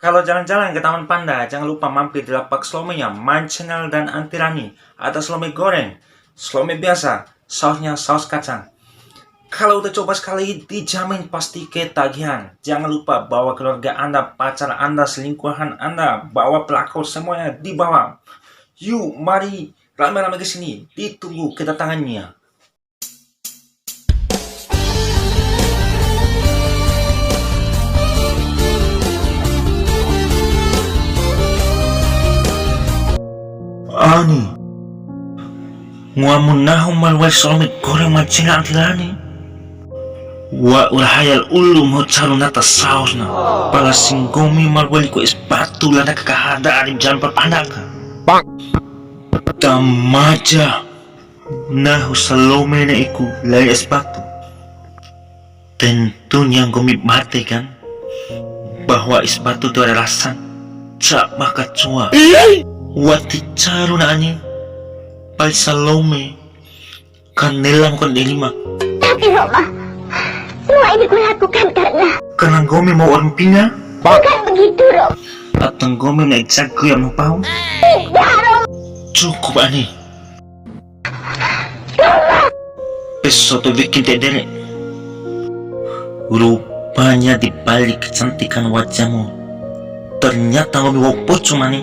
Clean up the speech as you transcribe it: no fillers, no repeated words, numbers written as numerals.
Kalau jalan-jalan ke Taman Panda, jangan lupa mampir di lapak Slomenya, Man Channel dan Antirani. Ada Slome goreng, Slome biasa, sausnya saus kacang. Kalau udah coba sekali, dijamin pasti ketagihan. Jangan lupa bawa keluarga Anda, pacar Anda, selingkuhan Anda, bawa pelakor semuanya dibawa. Yuk, mari rame-rame ke sini. Ditunggu kedatangannya. Ani, nguamun nahum malwal Slome goreng macina Antirani. Wa urahayal ulu mau caru nata saus na pala singgomi malwali ko espatu lana kakahada arim jalan perpandaka tamaja nahu Salome na iku lai espatu. Tentunya gomi mate kan bahwa espatu itu adalah san cak maka cua wati caru na ani pal Salome kan nelang kon delima. Tapi Roma, semua ini kulakukan karena Gomi mau orang pinga bukan begitu, Rom. atau Gomi na jago yang mau paham. Tidak, Rom. Cukup ani. Pesoto bikin tedere. Rupanya di balik kecantikan wajahmu ternyata Gomi mau pocong ani.